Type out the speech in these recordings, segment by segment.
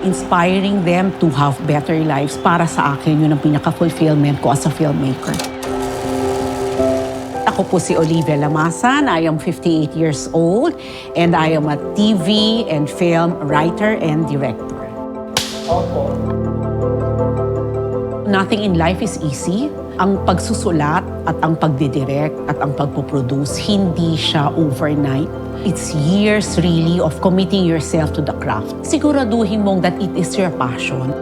inspiring them to have better lives. Para sa akin, yun ang pinaka-fulfillment ko as a filmmaker. Ako po si Olivia Lamasan. I am 58 years old and I am a TV and film writer and director. Nothing in life is easy. Ang pagsusulat at ang pagdidirect at ang pagpuproduce, hindi siya overnight. It's years really of committing yourself to the craft. Siguraduhin mong that it is your passion.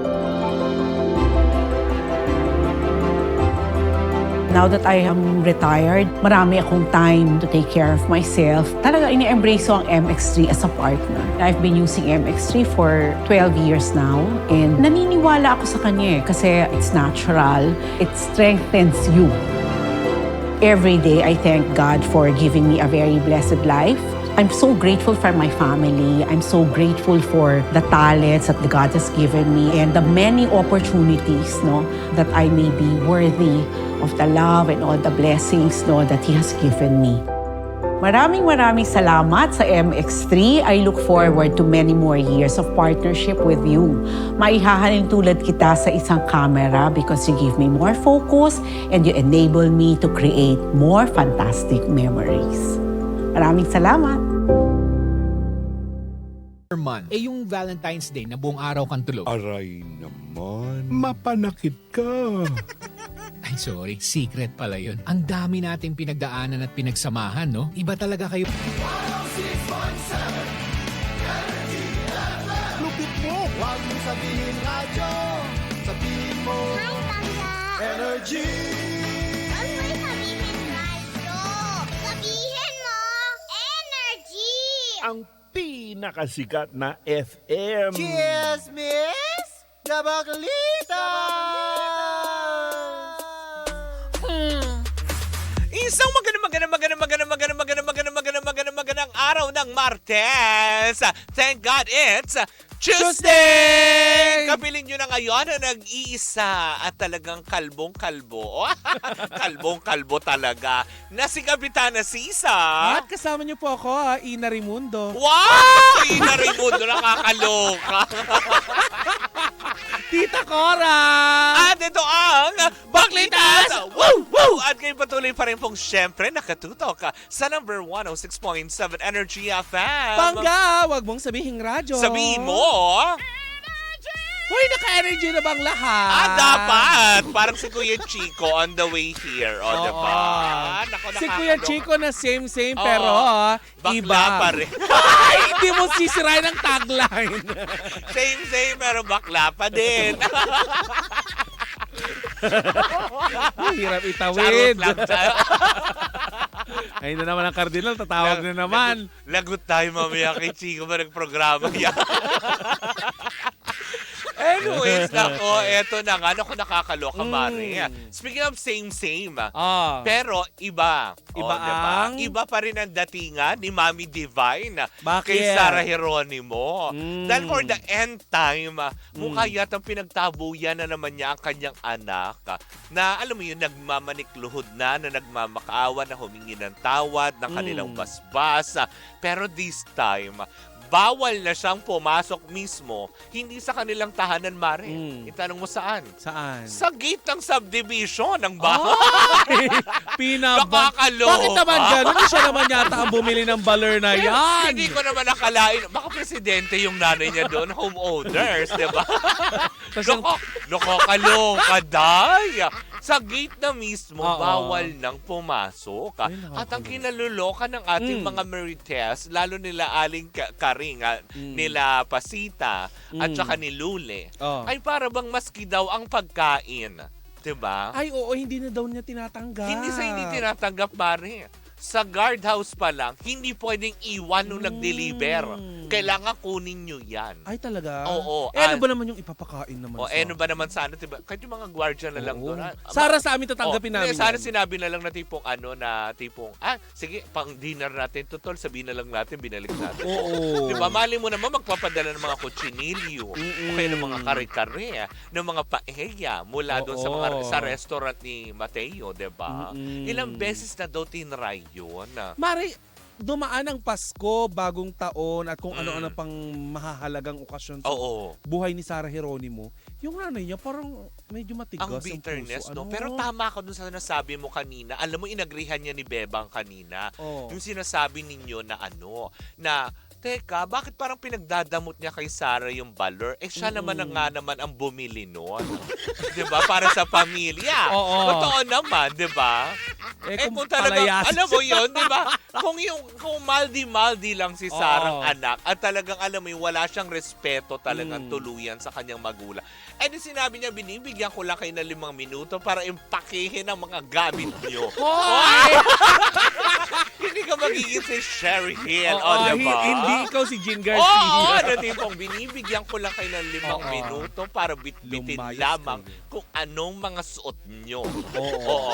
Now that I am retired, marami akong time to take care of myself. Talaga ini-embrace ko ang MX3 as a partner. I've been using MX3 for 12 years now and naniniwala ako sa kanya kasi it's natural. It strengthens you. Every day, I thank God for giving me a very blessed life. I'm so grateful for my family. I'm so grateful for the talents that God has given me and the many opportunities that I may be worthy of the love and all the blessings that He has given me. Maraming salamat sa MX3. I look forward to many more years of partnership with you. Maihahalin tulad kita sa isang camera because you give me more focus and you enable me to create more fantastic memories. Maraming salamat. Yung Valentine's Day na buong araw kang tulog. Aray naman, mapanakit ka. Ay, sorry. Secret pala yun. Ang dami nating pinagdaanan at pinagsamahan, no? Iba talaga kayo. Lupit mo, huwag mo sabihin radyo. Sabihin mo, Hi, Tangga! energy. Huwag mo sabihin radyo. Sabihin mo, energy! Ang pinakasikat na FM. Cheers, miss! Gabaglita! Isang magandang araw ng Martes. Thank God it's Tuesday! Kapiling nyo na ngayon na nag-iisa at talagang kalbong-kalbo. Kalbong-kalbo talaga. Na si Kapitana Sisa. At kasama niyo po ako, Ina Raimundo. Wow! Ina Raimundo, nakakaloka. Tita Cora! At ito ang Baklitas! Woo! Woo! At kayo patuloy pa rin pong syempre nakatutok sa number 106.7 Energy FM. Pangga, wag mong sabihin radyo. Sabihin mo, Hoy, naka-energy na bang lahat? dapat. Parang si Kuya Chico on the way here. O, diba? Naku, Si Kuya nakakaloka. Chico na same Oo. pero Bakla iba. pa rin. Ay, hindi mo sisirain ang tagline. Same, pero bakla pa din. Hirap Charot itawid. lang. Ayun na naman ang cardinal, tatawag na naman. Lagot tayo mamaya kay Chico ba nagprograma yan? Anyways, nako, eto na nga. Naku, nakakaloka, Mari. Speaking of same. Ah. Pero iba. Iba diba? ang? Iba pa rin ang datingan ni Mami Divine Bakit? kay Sarah Geronimo. Mm. Dahil for the end time, mukha yatang pinagtabuyan na naman niya ang kanyang anak na alam mo yun, nagmamanikluhod na nagmamakaawa na humingi ng tawad ng kanilang basbas. Pero this time, bawal na siyang pumasok mismo, hindi sa kanilang tahanan, Mare. Itanong mo saan? Saan? Sa gate ng subdivision ng bahay. Nakakaloka. Bakit naman gano'n? Hindi siya naman yata ang bumili ng baler na yan. Hindi ko naman nakalain. Baka presidente yung nanay niya doon, homeowners, di ba? Nakakaloka, day. Sa gate na mismo, Oo. bawal nang pumasok. Ay, At ang kinaluluka ng ating mga Marites, lalo nila Aling Karing, nila Pasita, at saka ni Lule, Oh. ay para bang maski daw ang pagkain. Diba? Ay, oo, hindi na daw niya tinatanggap. Hindi tinatanggap, pare. Sa guardhouse pa lang, hindi pwedeng iwan nung nag-deliver. Kailangan kunin nyo yan. Ay, talaga? Oo. Eh, ano ba naman yung ipapakain naman O, ano ba naman sana, diba? Kahit yung mga guardian na lang Oo. doon. Sara sa amin tatanggapin namin Sana yan. sinabi na lang na tipong sige, pang dinner natin, tutol, sabihin na lang natin, binalik natin. Oo. Diba? Mali mo naman magpapadala ng mga kutsinilyo, o kaya ng mga kare-kare, ng mga paella mula doon sa restaurant ni Mateo, diba? Ilang beses na daw tinry yun. Mari, dumaan ang Pasko, bagong taon, at kung ano-ano pang mahahalagang okasyon sa Oo. buhay ni Sarah Geronimo, yung nanay niya parang medyo matigas Ang ang bitterness, puso. no? Pero tama ka dun sa nasabi mo kanina. Alam mo, inagrihan niya ni Bebang kanina. Oo. Yung sinasabi ninyo na na teka, bakit parang pinagdadamot niya kay Sarah yung balor? Siya naman ang bumili nun. 'Di ba? Para sa pamilya. Oo. Totoo naman, 'di ba? Kung Kung talaga, palayas. alam mo yun, 'di ba? Kung maldi-maldi lang si Sarah Oo. anak at talagang alam mo yun, wala siyang respeto talagang tuluyan sa kanyang magulang. Din sinabi niya, binibigyan ko lang kayo ng 5 minuto para impakihin ang mga gamit niyo. Hoy! Hindi ka magiging si Sherry Hill, Oo, diba? hindi ikaw si Jean Garcia. Oo, tipong binibigyan ko lang kayo ng 5 Oo. minuto para bitbitin Lumayas lamang kayo. kung anong mga suot nyo. Oo. Oo.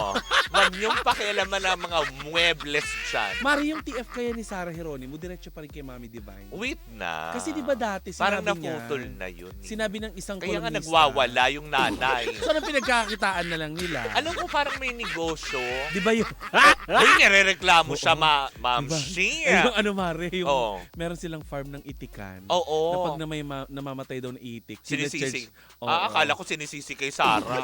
Huwag niyong pakialaman ng mga muebles dyan. Mari, yung TF kaya ni Sarah Geronimo, diretso pa rin kay Mami Divine. Wait na. Kasi di ba dati parang sinabi niya, naputol na yun. sinabi ng isang Kaya nga kolumnista, nagwawala yung nanay. So, anong pinagkakitaan na lang nila? Alam ko parang may negosyo. Di ba yun? Uy, nirereklamo siya, Oo. Ma'am Diba? Shia. Yung ano, Mare, yung Oo. meron silang farm ng itikan. Oo. Na pag na may namamatay daw na itik, Sinisisi. Oo. Akala ko sinisisi kay Sarah.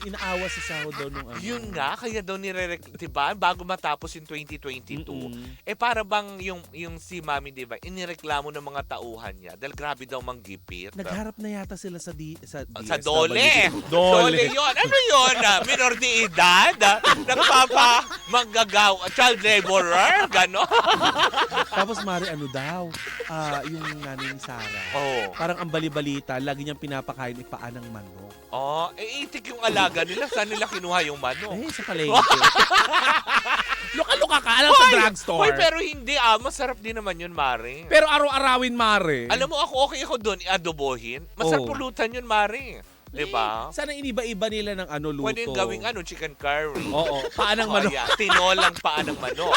Inaawa sa sahod daw nung ano. Yun nga, kaya daw diba, bago matapos yung 2022, para bang yung si Mami Diva, inireklamo ng mga tauhan niya dahil grabe daw manggipit. Nagharap na yata sila sa Sa Dole. Dole. Yun. Ano yun? Minor de edad? Manggagaw, child laborer? Gano'n? Tapos Mari, ano daw? Yung nanay ni Sarah. Oo. Parang ang bali-balita, lagi niyang pinapakain ipaan ng manok. Itik yung alaga nila. Saan nila kinuha yung manok? Sa palengke. Luka-luka ka, alam sa drugstore. Hoy, pero hindi masarap din naman yun, Mare. Pero araw-arawin, Mare. Alam mo, okay ako doon, iadobohin. Masarap Oo. pulutan yun, Mare. Diba? Sana iniba-iba nila ng luto. Pwede yung gawing chicken curry. Oo, paan ng manok. Kaya, tinolang paan ng manok.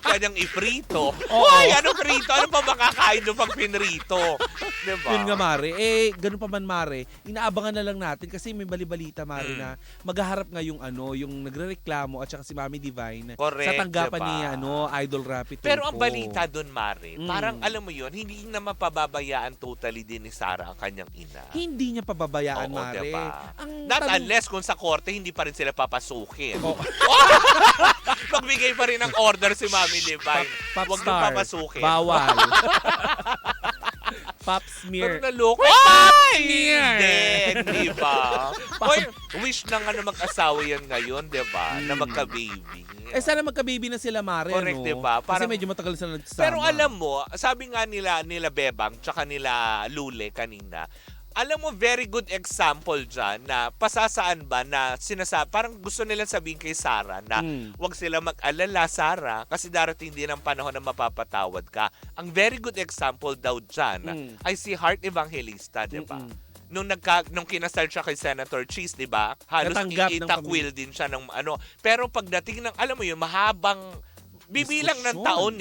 Kanyang iprito. Oo. Hoy, anong prito? Ano pa makakain doon pag pinrito? Diba? Yun nga, Mare. Ganun pa man, Mare. Inaabangan na lang natin kasi may bali-balita, Mare, na maghaharap nga yung yung nagrereklamo at saka si Mami Divine Correct, sa tanggapan diba? ni Idol Rapi Tulfo. Pero ang balita doon, Mare, parang alam mo yun, hindi na mapababayaan totally din ni Sarah ang kanyang ina. Hindi niya pababayaan, Oo, Mare. diba? Ang Not tanong- unless kung sa korte hindi pa rin sila papasukin. Oo. Magbigay pa rin ng order si Mami Divine. Pop Huwag nang star. papasukin. Bawal. Pop Pero smear. naloko. Ay! Hindi ba? Hoy, wish na nga na mag-asawa yan ngayon, di ba? Na magka-baby. Sana magka-baby na sila, Mare. Correct, ano? diba? Kasi Parang- medyo matagal sila nagsama. Pero alam mo, sabi nga nila Bebang tsaka nila Lule kanina, alam mo, very good example dyan na pasasaan ba na parang gusto nilang sabihin kay Sarah na wag sila mag-alala, Sarah, kasi darating din ang panahon na mapapatawad ka. Ang very good example daw dyan ay si Heart Evangelista, di ba? Nung kinasal siya kay Senator Cheese, di ba? Halos Natanggap ng itakwil din siya ng Pero pagdating ng, alam mo yun, mahabang bibilang ng Diskusyon. taon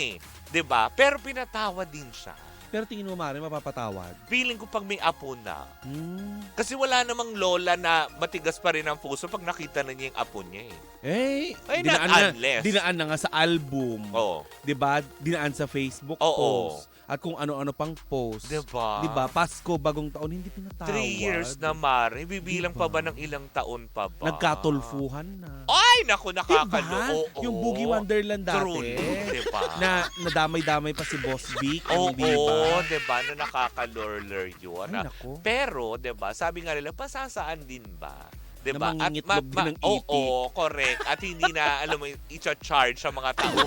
di ba? Pero pinatawad din siya. Pero tingin mo, Mare, mapapatawad? Feeling ko pag may apo na. Hmm. Kasi wala namang lola na matigas pa rin ang puso pag nakita na niya yung apo niya Ay, not unless. dinaan na nga sa album. Oo. 'Di ba? Dinaan sa Facebook Oo. post. At kung ano-ano pang post. Diba? 'Di ba? Pasko, bagong taon, hindi pinatawad. 3 years na, Mare. Bibilang Diba? pa ba ng ilang taon pa ba? Nagkatulfuhan na. Ay, naku, Diba? nakakalo. Yung Boogie Wonderland dati. Truly, diba? Na nadamay-damay pa si Boss Vic. Oo, diba? diba? Na nakakalurler yun. Ay, naku. Pero, diba, sabi nga nila, pasasaan din ba? Diba? Na mangingitlog din ng itik. Oo, correct. At hindi na, alam mo, i-charge sa mga tao.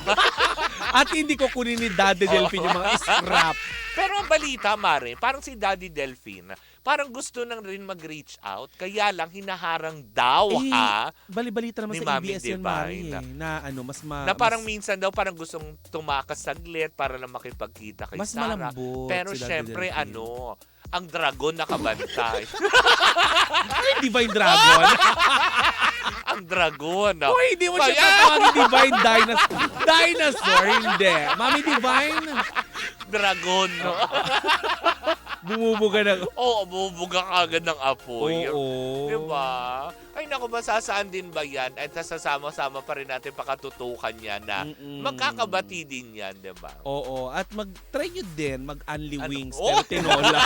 At hindi ko kunin ni Daddy Delphine yung mga scrap. Pero ang balita, Mare, parang si Daddy Delphine, parang gusto nang rin mag-reach out, kaya lang hinaharang daw, Bali-balita naman Ni sa Mami ABS yan, Mari. Divine. Na mas na parang minsan daw parang gustong tumakas saglit para lang makipagkita kay mas Sarah. malambot Pero si Daddy syempre, Delphine. ang dragon nakabantay. Divine Dragon. Ang dragon. Hoy, hindi mo siya Kaya- tatawagin Divine Dinosaur. Dinosaur, hindi. Mami Divine. Dragon. No? Bumubuga ng... Oo, bubuga ka agad ng apoy. Oo. Diba? Ay naku, masasaan din ba yan? At sasama-sama pa rin natin pakatutukan yan na magkakabati din yan, diba? Oo. At mag-try nyo din mag-unli Ano? wings Oh! pero tinola.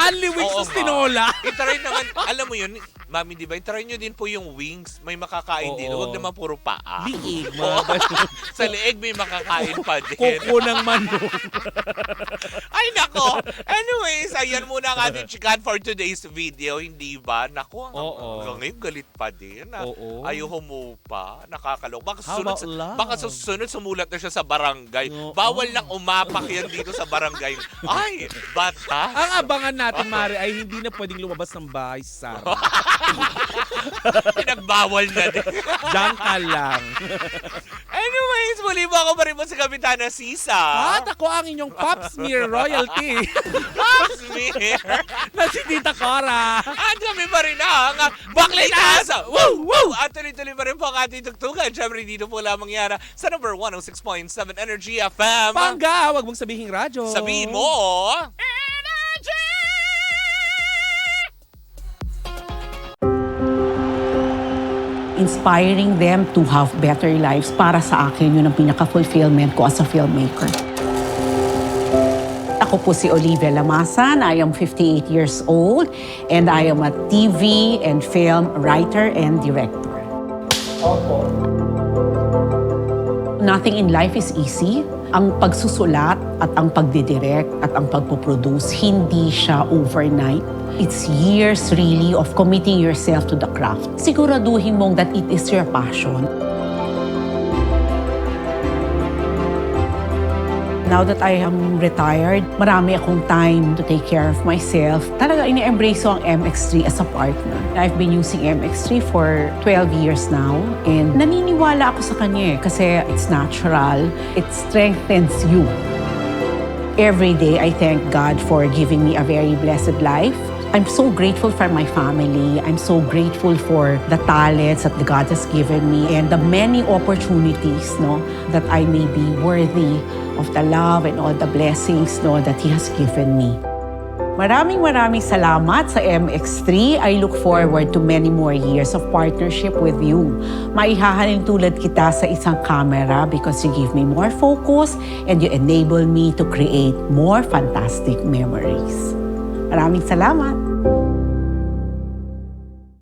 Unli wings Oo sa nga. tinola. I-try naman, alam mo yun, Mami, di ba? I-try nyo din po yung wings. May makakain din. Oo. Huwag naman puro paa. Liig, mga ganun. Sa leeg may makakain pa din. Kuko ng manok. Ay, nako. Anyways, ayan muna ang ating chikan for today's video. Hindi ba? Nako, Oo. hanggang ngayon galit pa din. Oo. Ayaw humupa. Nakakalok. Baka How susunod, about love? baka susunod sumulat na siya sa barangay. Oo. Bawal lang umapak yan dito sa barangay. Ay, batas. Ang abangan natin, Mare, ay hindi na pwedeng lumabas ng bahay si Sarah. Pinagbawal na din. Diyan ka lang. Anyways, muli po ako pa rin po sa Kapitana Sisa. At ako ang inyong Pop Smear Royalty Smear. na si Tita Cora. At kami pa rin ang Baklitasa! Woo! Woo! At tuloy-tuloy pa rin po ang ating tugtugan. Siyempre, dito po lamang yan sa number 106.7 Energy FM. Pangga, wag mong sabihin radyo. Sabihin mo, Inspiring them to have better lives. Para sa akin, yun ang pinaka-fulfillment ko as a filmmaker. Ako po si Olivia Lamasan. I am 58 years old and I am a TV and film writer and director. Nothing in life is easy. Ang pagsusulat at ang pagdidirect at ang pagpuproduce, hindi siya overnight. It's years really of committing yourself to the craft. Siguraduhin mong that it is your passion. Now that I am retired, marami akong time to take care of myself. Talaga ini-embrace ko ang MX3 as a partner. I've been using MX3 for 12 years now and naniniwala ako sa kanya kasi it's natural. It strengthens you. Every day, I thank God for giving me a very blessed life. I'm so grateful for my family. I'm so grateful for the talents that God has given me and the many opportunities that I may be worthy of the love and all the blessings that He has given me. Maraming salamat sa MX3. I look forward to many more years of partnership with you. Maihahalin tulad kita sa isang camera because you give me more focus and you enable me to create more fantastic memories. Maraming salamat!